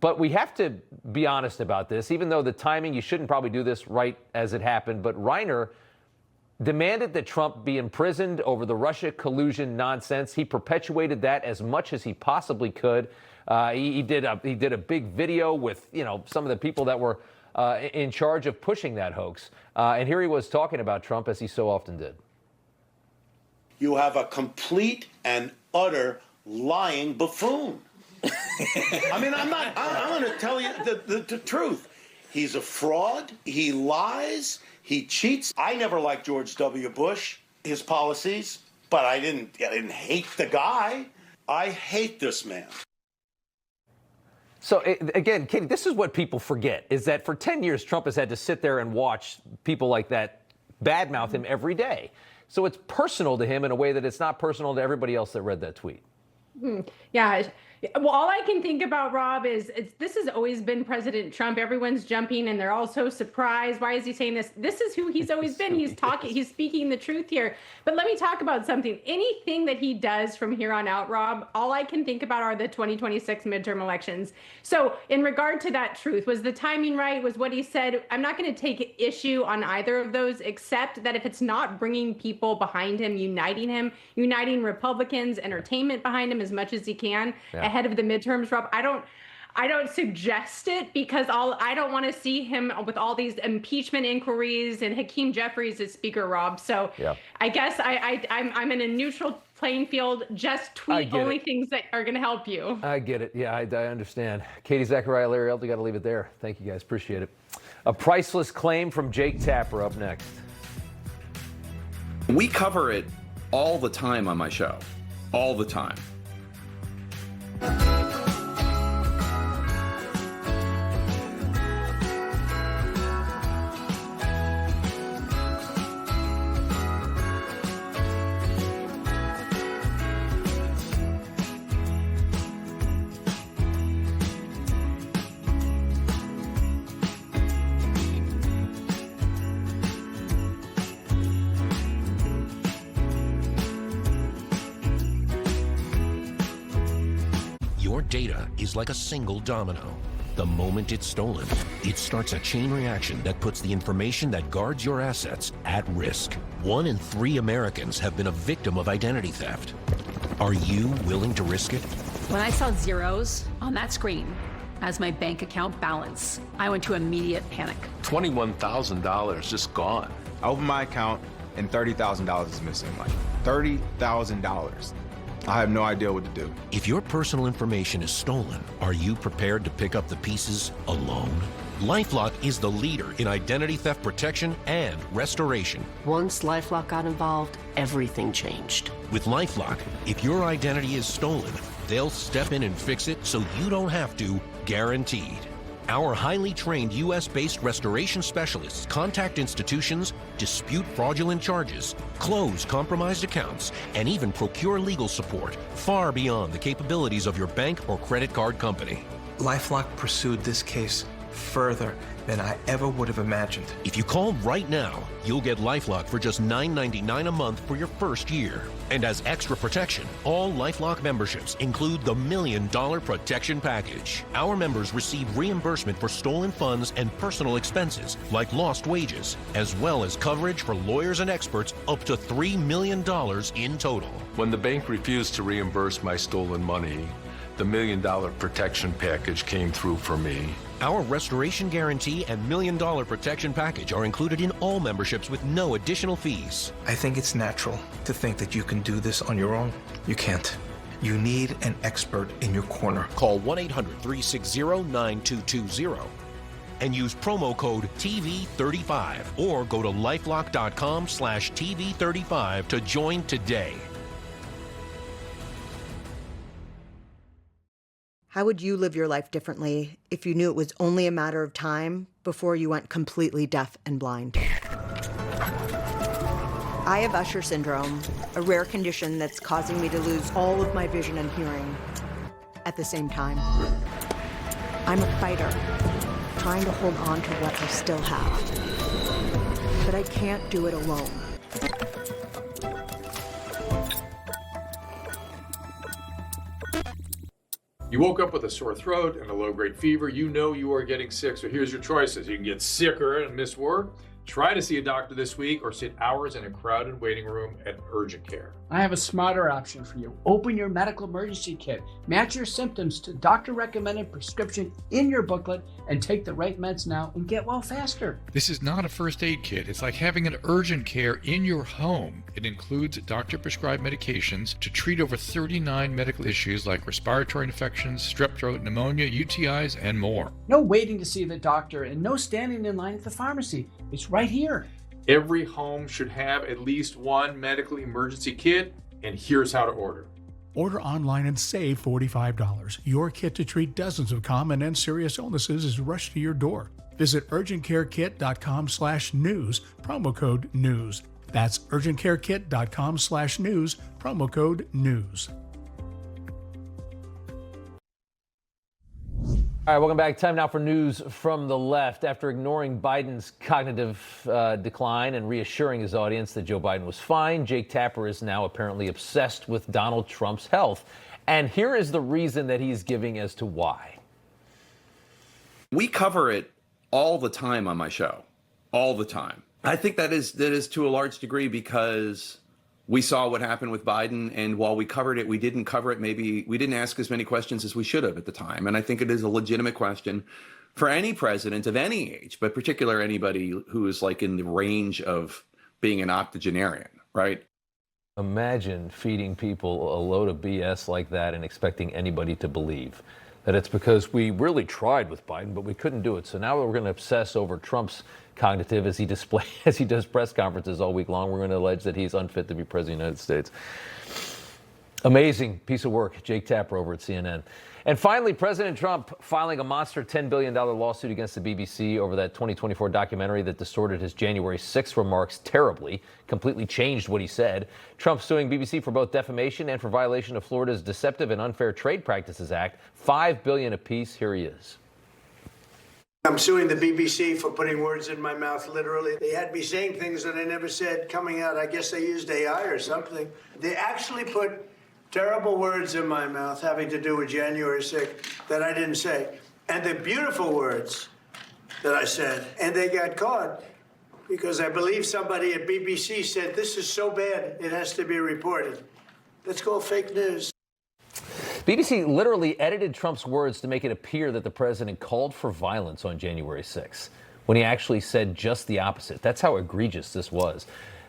But we have to be honest about this, even though the timing, you shouldn't probably do this right as it happened, but Reiner demanded that Trump be imprisoned over the Russia collusion nonsense. He perpetuated that as much as he possibly could. He did a big video with, some of the people that were in charge of pushing that hoax. And here he was talking about Trump, as he so often did. You have a complete and utter lying buffoon. I mean, I'm going to tell you the truth. He's a fraud. He lies. He cheats. I never liked George W. Bush, his policies, but I didn't hate the guy. I hate this man. So, again, Katie, this is what people forget, is that for 10 years, Trump has had to sit there and watch people like that badmouth him every day. So it's personal to him in a way that it's not personal to everybody else that read that tweet. Yeah. Well, all I can think about, Rob, is this has always been President Trump. Everyone's jumping and they're all so surprised. Why is he saying this? This is who he's always been. He's talking. He's speaking the truth here. But let me talk about something. Anything that he does from here on out, Rob, all I can think about are the 2026 midterm elections. So in regard to that truth, was the timing right? Was what he said? I'm not going to take issue on either of those, except that if it's not bringing people behind him, uniting Republicans, entertainment behind him as much as he can ahead of the midterms, Rob, I don't suggest it, because I don't want to see him with all these impeachment inquiries and Hakeem Jeffries as speaker, Rob. So I guess I'm in a neutral playing field. Just tweet only things that are going to help you. I get it. Yeah, I understand. Katie, Zacharia, Larry Elder, got to leave it there. Thank you, guys. Appreciate it. A priceless claim from Jake Tapper up next. We cover it all the time on my show. All the time. Your data is like a single domino. the moment it's stolen, it starts a chain reaction that puts the information that guards your assets at risk. 1 in 3 Americans have been a victim of identity theft. Are you willing to risk it? When I saw zeros on that screen as my bank account balance, I went to immediate panic. $21,000 just gone. I opened my account and $30,000 is missing. Like $30,000. I have no idea what to do. If your personal information is stolen, are you prepared to pick up the pieces alone? LifeLock is the leader in identity theft protection and restoration. Once LifeLock got involved, everything changed. With LifeLock, if your identity is stolen, they'll step in and fix it so you don't have to, guaranteed. Our highly trained U.S.-based restoration specialists contact institutions, dispute fraudulent charges, close compromised accounts, and even procure legal support far beyond the capabilities of your bank or credit card company. LifeLock pursued this case further than I ever would have imagined. If you call right now, you'll get LifeLock for just $9.99 a month for your first year. And as extra protection, all LifeLock memberships include the $1 Million Protection Package. Our members receive reimbursement for stolen funds and personal expenses, like lost wages, as well as coverage for lawyers and experts up to $3 million in total. When the bank refused to reimburse my stolen money, the $1 Million Protection Package came through for me. Our restoration guarantee and $1 Million Protection Package are included in all memberships with no additional fees. I think it's natural to think that you can do this on your own. You can't. You need an expert in your corner. Call 1-800-360-9220 and use promo code TV35 or go to lifelock.com/TV35 to join today. How would you live your life differently if you knew it was only a matter of time before you went completely deaf and blind? I have Usher syndrome, a rare condition that's causing me to lose all of my vision and hearing at the same time. I'm a fighter, trying to hold on to what I still have. But I can't do it alone. You woke up with a sore throat and a low-grade fever. You know you are getting sick, so here's your choices. You can get sicker and miss work, try to see a doctor this week, or sit hours in a crowded waiting room at urgent care. I have a smarter option for you. Open your medical emergency kit. Match your symptoms to doctor-recommended prescription in your booklet and take the right meds now and get well faster. This is not a first aid kit. It's like having an urgent care in your home. It includes doctor-prescribed medications to treat over 39 medical issues like respiratory infections, strep throat, pneumonia, UTIs, and more. No waiting to see the doctor and no standing in line at the pharmacy. It's right here. Every home should have at least one medical emergency kit, and here's how to order. Order online and save $45. Your kit to treat dozens of common and serious illnesses is rushed to your door. Visit urgentcarekit.com/news, promo code NEWS. That's urgentcarekit.com/news, promo code NEWS. All right, welcome back. Time now for news from the left. After ignoring Biden's cognitive decline and reassuring his audience that Joe Biden was fine, Jake Tapper is now apparently obsessed with Donald Trump's health. And here is the reason that he's giving as to why. We cover it all the time on my show, all the time. I think that is to a large degree because we saw what happened with Biden, and while we covered it, we didn't cover it. Maybe we didn't ask as many questions as we should have at the time. And I think it is a legitimate question for any president of any age, but particularly anybody who is like in the range of being an octogenarian, right? Imagine feeding people a load of BS like that and expecting anybody to believe that it's because we really tried with Biden, but we couldn't do it. So now we're going to obsess over Trump's cognitive as he does press conferences all week long. We're going to allege that he's unfit to be president of the United States. Amazing piece of work, Jake Tapper over at CNN. And finally, President Trump filing a monster $10 billion lawsuit against the BBC over that 2024 documentary that distorted his January 6th remarks terribly, completely changed what he said. Trump suing BBC for both defamation and for violation of Florida's Deceptive and Unfair Trade Practices Act, $5 billion apiece. Here he is. I'm suing the BBC for putting words in my mouth, literally. They had me saying things that I never said coming out. I guess they used AI or something. They actually put terrible words in my mouth having to do with January 6th that I didn't say. and the beautiful words that I said, and they got caught because I believe somebody at BBC said, this is so bad, it has to be reported. Let's call fake news. BBC literally edited Trump's words to make it appear that the president called for violence on January 6th, when he actually said just the opposite. That's how egregious this was.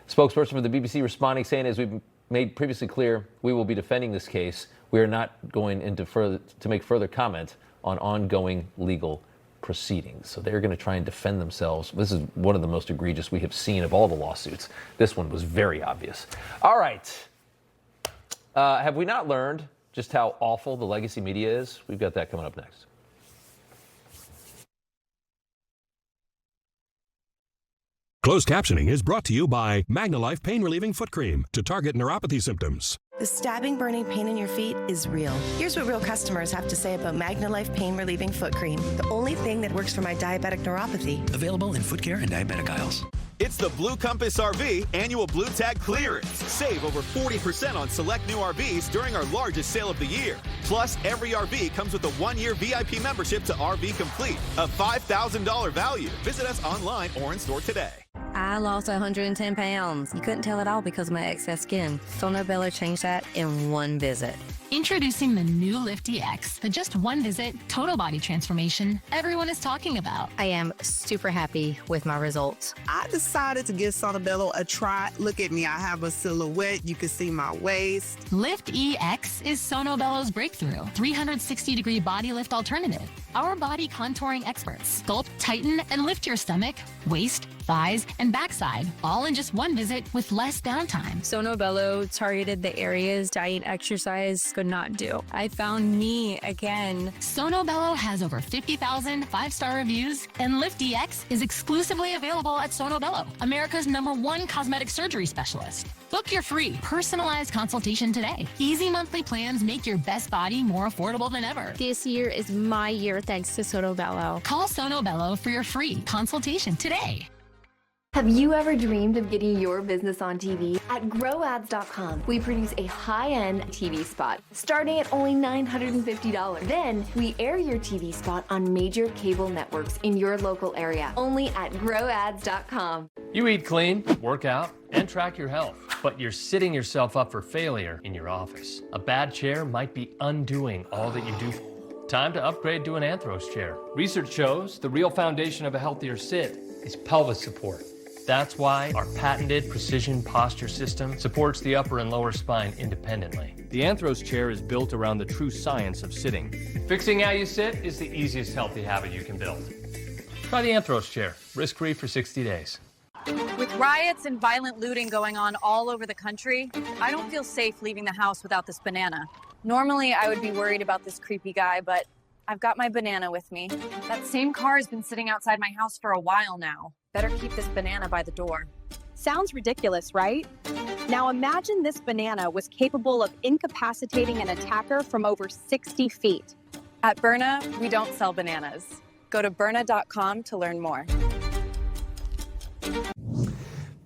Spokesperson for the BBC responding, saying, as we've made previously clear, we will be defending this case. We are not going to make further comment on ongoing legal proceedings. So they're going to try and defend themselves. This is one of the most egregious we have seen of all the lawsuits. This one was very obvious. All right. Have we not learned just how awful the legacy media is? We've got that coming up next. Closed captioning is brought to you by MagnaLife Pain Relieving Foot Cream to target neuropathy symptoms. The stabbing, burning pain in your feet is real. Here's what real customers have to say about MagnaLife Pain Relieving Foot Cream, the only thing that works for my diabetic neuropathy. Available in foot care and diabetic aisles. It's the Blue Compass RV annual Blue Tag clearance. Save over 40% on select new RVs during our largest sale of the year. Plus, every RV comes with a 1-year VIP membership to RV Complete, a $5,000 value. Visit us online or in store today. I lost 110 pounds. You couldn't tell at all because of my excess skin. Sono Bello changed that in one visit. Introducing the new Lift EX, the just one visit total body transformation everyone is talking about. I am super happy with my results. I decided to give Sono Bello a try. Look at me, I have a silhouette. You can see my waist. Lift EX is Sono Bello's breakthrough 360-degree body lift alternative. Our body contouring experts sculpt, tighten, and lift your stomach, waist, thighs, and backside, all in just one visit with less downtime. Sono Bello targeted the areas diet and exercise could not do. I found me again. Sono Bello has over 50,000 five-star reviews, and Lift EX is exclusively available at Sono Bello, America's #1 cosmetic surgery specialist. Book your free, personalized consultation today. Easy monthly plans make your best body more affordable than ever. This year is my year thanks to Sono Bello. Call Sono Bello for your free consultation today. Have you ever dreamed of getting your business on TV? At GrowAds.com, we produce a high-end TV spot starting at only $950. Then we air your TV spot on major cable networks in your local area, only at GrowAds.com. You eat clean, work out, and track your health, but you're setting yourself up for failure in your office. A bad chair might be undoing all that you do. Time to upgrade to an Anthros chair. Research shows the real foundation of a healthier sit is pelvis support. That's why our patented precision posture system supports the upper and lower spine independently. The Anthros chair is built around the true science of sitting. Fixing how you sit is the easiest healthy habit you can build. Try the Anthros chair, risk-free for 60 days. With riots and violent looting going on all over the country, I don't feel safe leaving the house without this banana. Normally, I would be worried about this creepy guy, but I've got my banana with me. That same car has been sitting outside my house for a while now. Better keep this banana by the door. Sounds ridiculous, right? Now imagine this banana was capable of incapacitating an attacker from over 60 feet. At Byrna, we don't sell bananas. Go to Byrna.com to learn more.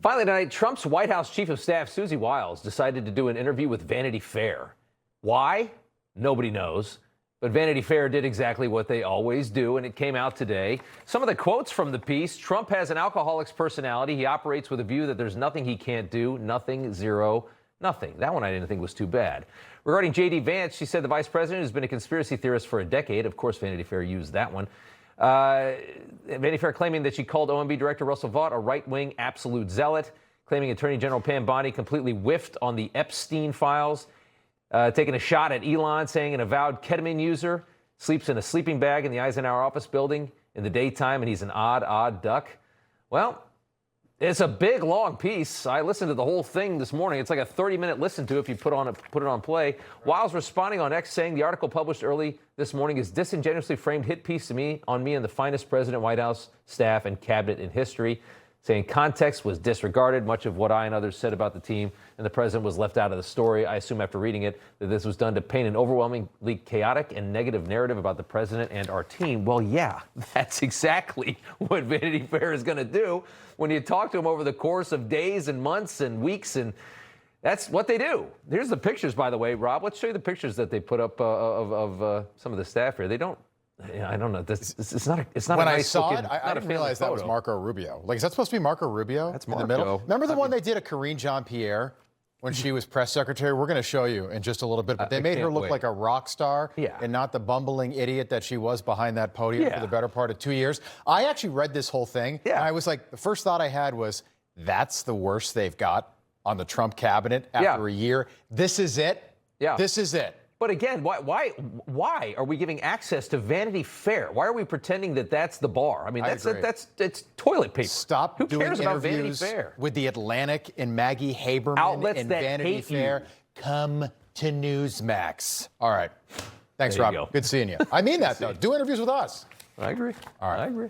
Finally tonight, Trump's White House Chief of Staff, Susie Wiles, decided to do an interview with Vanity Fair. Why? Nobody knows. But Vanity Fair did exactly what they always do, and it came out today. Some of the quotes from the piece: Trump has an alcoholic's personality. He operates with a view that there's nothing he can't do. Nothing, zero, nothing. That one I didn't think was too bad. Regarding J.D. Vance, she said the vice president has been a conspiracy theorist for a decade. Of course, Vanity Fair used that one. Vanity Fair claiming that she called OMB Director Russell Vought a right-wing absolute zealot, claiming Attorney General Pam Bondi completely whiffed on the Epstein files. Taking a shot at Elon, saying an avowed ketamine user sleeps in a sleeping bag in the Eisenhower office building in the daytime, and he's an odd duck. Well, it's a big, long piece. I listened to the whole thing this morning. It's like a 30-minute listen to if you put it on play. Wiles responding on X, saying the article published early this morning is disingenuously framed hit piece on me and the finest president, White House staff, and cabinet in history, saying context was disregarded. Much of what I and others said about the team and the president was left out of the story. I assume after reading it that this was done to paint an overwhelmingly chaotic and negative narrative about the president and our team. Well, yeah, that's exactly what Vanity Fair is going to do when you talk to them over the course of days and months and weeks, and that's what they do. Here's the pictures, by the way, Rob. Let's show you the pictures that they put up of some of the staff here. They don't I don't know. It's not. It's not. When a I nice saw looking, it, I didn't realize that was Marco Rubio. Like, is that supposed to be Marco Rubio? That's in Marco. the middle. Remember the one they did of Karine Jean-Pierre when she was press secretary? We're going to show you in just a little bit. But they made her look like a rock star and not the bumbling idiot that she was behind that podium for the better part of 2 years. I actually read this whole thing. And I was like, the first thought I had was, that's the worst they've got on the Trump cabinet after a year. This is it. Yeah. This is it. But again, why are we giving access to Vanity Fair? Why are we pretending that that's the bar? I mean, that's toilet paper. Stop Who doing cares about Vanity interviews Fair? with the Atlantic and Maggie Haberman Outlets and that Vanity hate Fair. you. Come to Newsmax. All right. Thanks, There you Rob. go. Good seeing you. I mean that, though. Do interviews with us. I agree. All right. I agree.